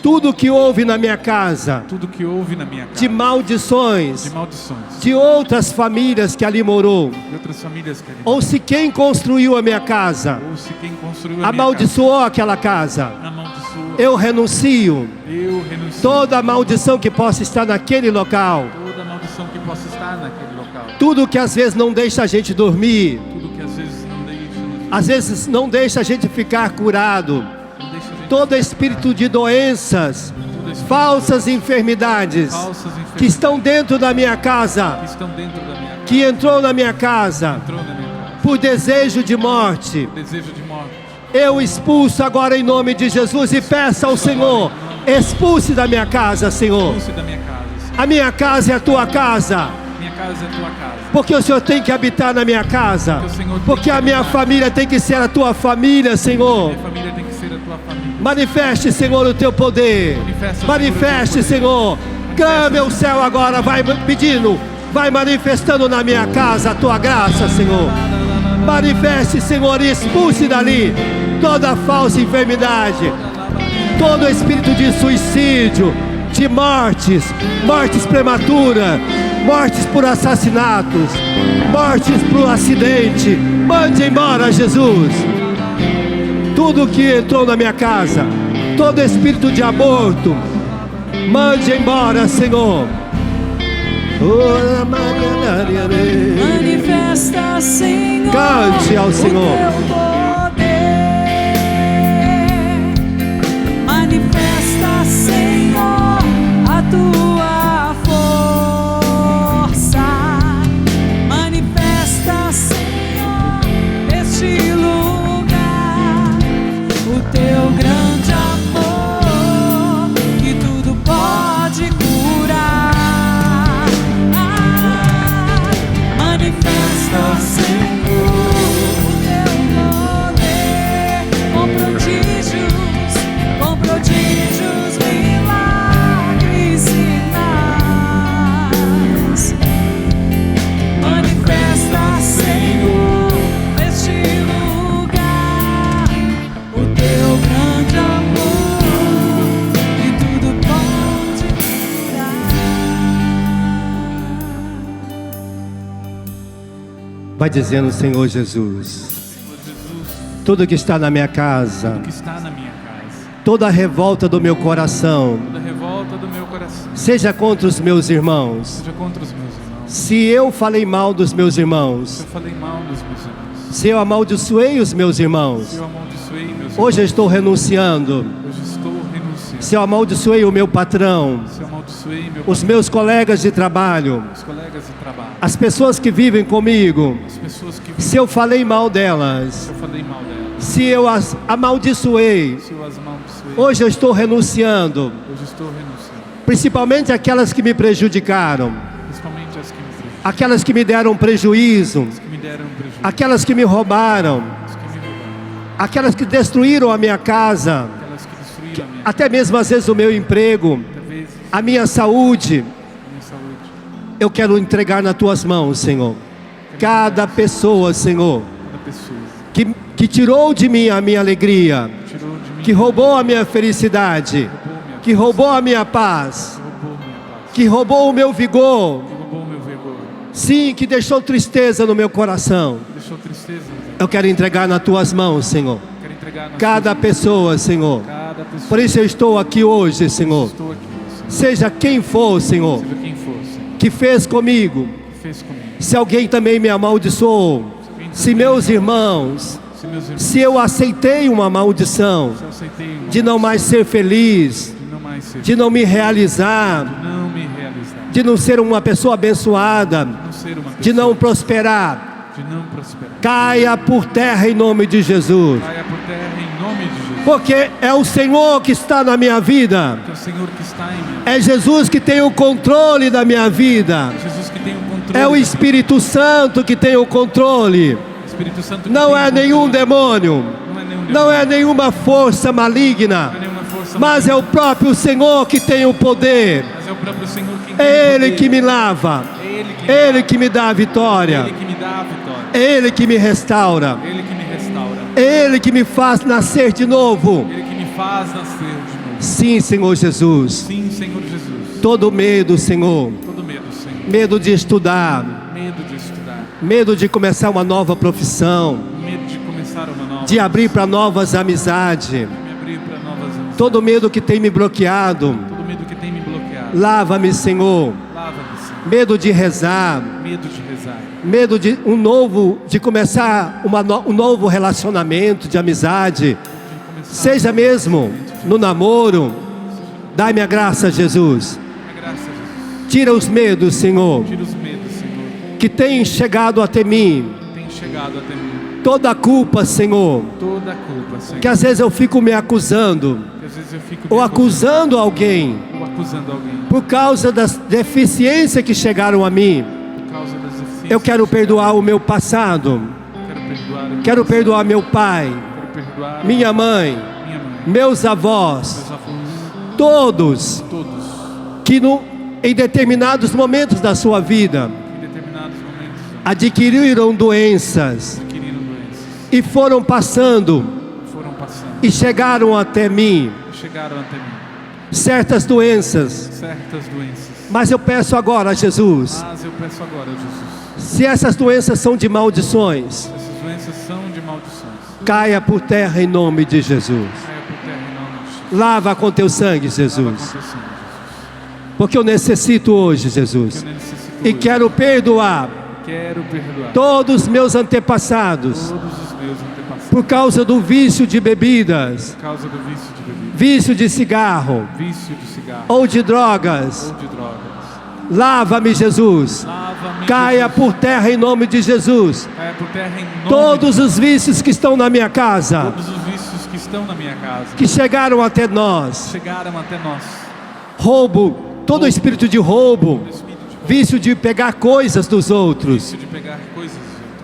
tudo que houve na minha casa, tudo que houve na minha casa, de maldições, de maldições, de outras famílias que ali morou, de outras famílias que ali ou se quem construiu a minha casa ou se quem construiu a minha amaldiçoou aquela casa, casa, amaldiçoou, eu renuncio eu renuncio toda a maldição que possa estar naquele local, toda a maldição que possa estar naquele local, tudo que às vezes não deixa a gente dormir, tudo que às vezes não deixa, às vezes não deixa a gente ficar curado, não deixa a gente, todo espírito de doenças, todo esse falsas enfermidades falsas enfermidades que estão dentro da minha casa, que estão dentro da minha casa, que entrou na minha casa entrou na minha casa, por desejo de morte, desejo de morte, eu expulso agora em nome de Jesus e peço ao Senhor, expulse da minha casa, Senhor. expulse da minha casa, Senhor. A minha casa é a tua casa, Minha casa é tua casa, porque o Senhor tem que habitar na minha casa, porque a minha família tem que ser a tua família, Senhor. minha família tem que ser a tua família. Manifeste, Senhor, o teu poder. Manifeste, Senhor. Clame ao céu agora, vai pedindo, vai manifestando na minha casa a tua graça, Senhor. Manifeste, Senhor, e expulse dali toda falsa enfermidade, todo espírito de suicídio, de mortes, mortes prematuras, mortes por assassinatos, mortes por acidente. Mande embora, Jesus. Tudo que entrou na minha casa, todo espírito de aborto, mande embora, Senhor. Manifesta, Senhor, Cante ao Senhor. o teu poder. Vai dizendo, Senhor Jesus, Senhor Jesus, tudo que está na minha casa, tudo que está na minha casa, toda a revolta do meu coração, toda revolta do meu coração, seja contra os meus irmãos. seja contra os meus irmãos. Se eu falei mal dos meus Se irmãos, eu falei mal dos meus irmãos, se eu amaldiçoei os meus se irmãos, eu amaldiçoei meus irmãos, hoje eu estou renunciando. hoje estou renunciando. Se eu amaldiçoei o meu patrão, Se eu amaldiçoei os meus colegas de trabalho, meus colegas de trabalho, as pessoas que vivem comigo, as pessoas que se eu falei mal delas, se eu falei mal delas, se eu as amaldiçoei, se eu as amaldiçoei, hoje eu estou renunciando. hoje estou renunciando. Principalmente aquelas que me prejudicaram, Principalmente as que me prejudicam, aquelas que me deram prejuízo, as que me deram prejuízo, aquelas que me roubaram, as que me roubaram, aquelas que destruíram a minha casa, aquelas que destruíram a minha até mesmo às vezes o meu emprego, talvez a minha saúde. a minha saúde. Eu quero entregar nas tuas mãos, Senhor. Cada pessoa, Senhor, Cada pessoa que tirou de mim a minha alegria, tirou de mim, que roubou a minha felicidade, que roubou a minha paz, roubou minha paz, que roubou o meu vigor, que roubou o meu vigor, sim, que deixou tristeza no meu coração. deixou tristeza no meu. Eu quero entregar nas tuas mãos, Senhor. Quero entregar nas Cada tuas pessoa, Senhor. mãos, cada pessoa. Por isso eu estou aqui hoje, Senhor. Estou aqui, Senhor. Seja quem for, Senhor, Seja quem for, Senhor, que fez comigo. que fez comigo. Se alguém também me amaldiçoou, se meus irmãos, Se meus irmãos, se eu aceitei uma maldição se eu aceitei uma de não mais ser feliz, de não mais ser, de não me realizar, de não me realizar, de não ser uma pessoa abençoada, de não ser uma pessoa, de não prosperar, de não prosperar. caia por terra em nome de Jesus. Caia por terra em nome de Jesus. Porque é o Senhor que está na minha vida. Que é o Senhor que está em mim. É Jesus que tem o controle da minha vida. É Jesus que tem o controle. É o Espírito Santo que tem o controle. Espírito Santo que Não tem é o controle. nenhum demônio. Não é nenhum Não demônio. é nenhuma força maligna. Não é nenhuma força Mas é o próprio Senhor que tem o poder. Mas é o próprio Senhor quem tem É o Ele poder. que me lava. É Ele que Ele que me dá a vitória. Ele que me dá a vitória. É Ele que me restaura. Ele que me restaura. É Ele que me faz nascer de novo. Ele que me faz nascer de novo. Sim, Senhor Jesus. Sim, Senhor Jesus. Todo medo, Senhor. Todo medo, Senhor. Medo de estudar. Medo de estudar. Medo de começar uma nova profissão. Medo de começar uma nova. De abrir para novas amizades. Me abrir para novas amizades. Todo medo que tem me bloqueado. Todo medo que tem me bloqueado. Lava-me, Senhor. Lava-me, Senhor. Medo de rezar. Medo de rezar. Medo de começar um novo relacionamento de amizade. Seja mesmo no namoro. Dai-me a graça, Jesus. A graça, Jesus. Tira os medos, Senhor, Tira os medos, Senhor. que têm chegado até mim. Tem chegado até mim. Toda a culpa, Senhor, Toda a culpa, Senhor. que às vezes eu fico me acusando. Que às vezes eu fico Ou me acusando alguém ou acusando alguém por causa das deficiências que chegaram a mim. por causa das deficiências. Eu quero perdoar o meu passado. Quero perdoar. o meu Quero passado. perdoar meu pai, Quero perdoar minha mãe, minha mãe, meus avós, meus avós, todos todos que em determinados momentos da sua vida em determinados momentos adquiriram doenças adquiriram doenças, e foram passando foram passando e chegaram até mim e chegaram até mim certas doenças. certas doenças. Mas eu peço agora, Jesus, Mas eu peço agora, Jesus, se essas doenças são de maldições, essas doenças são de maldições. caia por terra em nome de Jesus. Caia por terra em nome de Jesus. Lava com teu sangue, Lava Jesus. com teu sangue, Jesus. Porque eu necessito hoje, Jesus. Eu necessito E hoje. quero perdoar Quero perdoar todos os meus antepassados todos os meus antepassados por causa do vício de bebidas, por causa do vício de bebida, vício de cigarro vício de cigarro ou de drogas. ou de drogas. Lava-me, Jesus. Lava-me, Caia Jesus. por terra em nome de Jesus. Caia por terra em nome Todos os vícios que estão na minha casa, todos os vícios que estão na minha casa, que chegaram até nós. chegaram até nós. Roubo, todo espírito de roubo, Espírito de vício de pegar coisas dos outros, vício de pegar coisas,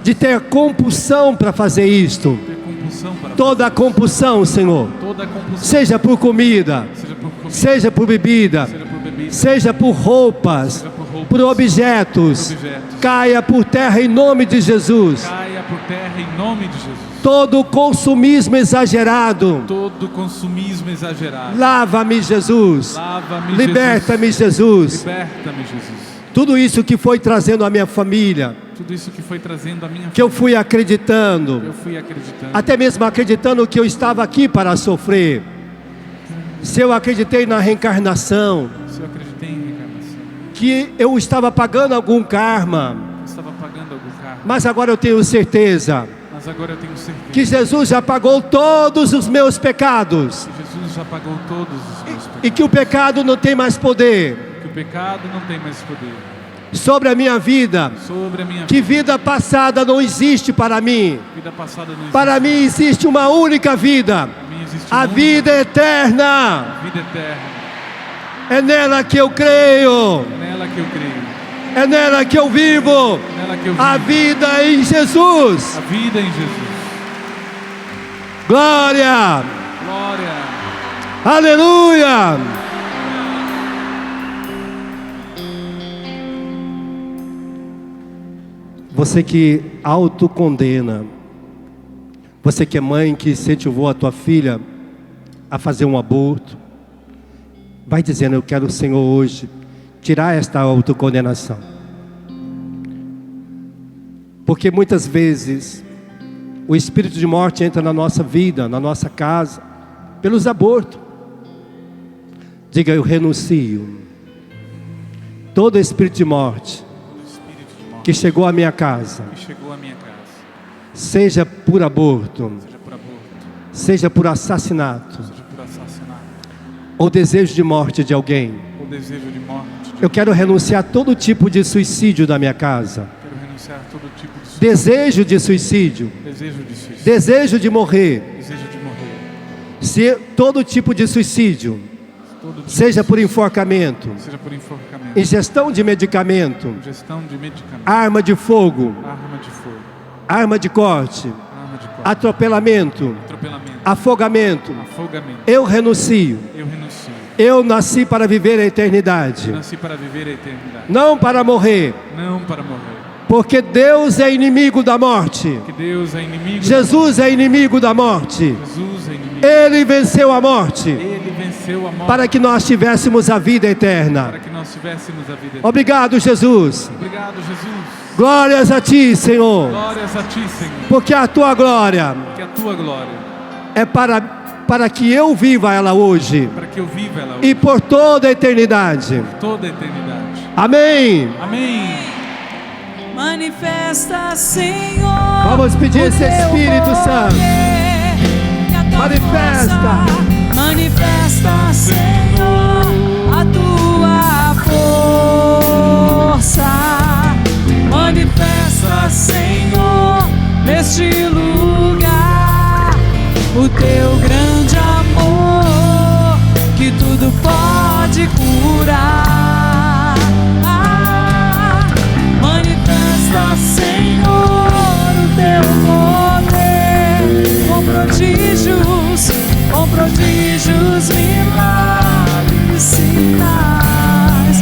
de ter compulsão para fazer isto. ter compulsão para Toda a compulsão, Senhor, toda a compulsão, seja por comida, seja por comida, seja por bebida, seja por bebida, seja por roupas, seja por roupas, por objetos, por objetos. caia por terra em nome de Jesus. Caia por terra em nome de Jesus. Todo consumismo exagerado, Todo consumismo exagerado. lava-me, Jesus. Lava-me, Liberta-me, Jesus. Liberta-me, Jesus. Tudo isso que foi trazendo a minha família, Tudo isso que foi trazendo a minha que eu fui acreditando, eu fui acreditando. até mesmo acreditando que eu estava aqui para sofrer. Se eu acreditei na reencarnação, Se eu acreditei em reencarnação, que eu estava pagando algum karma, eu estava pagando algum karma. mas agora eu tenho certeza Mas agora eu tenho certeza que Jesus já pagou todos os meus pecados que Jesus já pagou todos os meus pecados. e que o pecado não tem mais poder Que o pecado não tem mais poder sobre a minha vida, sobre a minha que vida passada não existe para mim. vida passada. Não existe. Para mim existe uma única vida, Para mim existe a uma vida eterna. a vida eterna. É nela que eu creio, É nela que eu creio. é nela que eu vivo. É nela que eu A vivo. vida em Jesus. A vida em Jesus. Glória, Glória. aleluia. Você que autocondena, você que é mãe que incentivou a tua filha a fazer um aborto, vai dizendo: eu quero, Senhor, hoje tirar esta autocondenação. Porque muitas vezes o espírito de morte entra na nossa vida, na nossa casa, pelos abortos. Diga: eu renuncio todo espírito de morte O espírito de morte que chegou à minha casa, que chegou à minha casa, seja por aborto, seja por aborto, seja por assassinato, seja por assassinato, ou desejo de morte de alguém. ou desejo de morte. Eu quero renunciar a todo tipo de suicídio da minha casa. Quero renunciar a todo tipo de Desejo de suicídio, desejo de suicídio, desejo de morrer. desejo de morrer. Se todo tipo de suicídio, Todo tipo seja por enforcamento, seja por enforcamento, ingestão de medicamento, ingestão de medicamento, arma de fogo, arma de fogo, arma de corte, arma de corte, atropelamento, atropelamento, afogamento, afogamento. eu renuncio. Eu renuncio. Eu nasci para viver a eternidade, Nasci para viver a eternidade, não para morrer, não para morrer. porque Deus é inimigo da morte. Que Deus é inimigo. Jesus é inimigo da morte. Jesus é inimigo. Ele venceu a morte Ele venceu a morte para que nós tivéssemos a vida para eterna. que nós tivéssemos a vida eterna. Obrigado, Jesus. Obrigado, Jesus. Glórias a ti, Senhor, Glórias a ti, Senhor. porque a tua glória Que a tua glória, é para que eu viva ela hoje para que eu viva ela hoje, e por toda a eternidade. toda a eternidade. Amém. Amém. Manifesta, Senhor. Vamos pedir o esse teu Espírito Santo. poder e a tua Manifesta. força. Manifesta, Senhor, a tua força. Manifesta, Senhor, neste lugar o teu grande amor que tudo pode curar. Manifesta, Senhor, o teu poder com prodígios, milagres, sinais.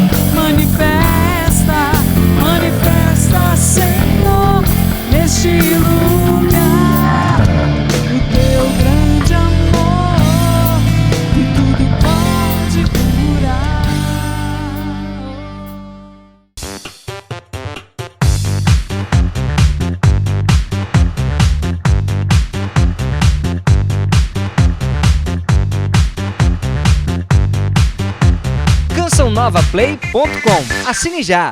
Manifesta, Senhor, neste lugar o teu grande amor que tudo pode curar. cançãonovaplay.com. Assine já!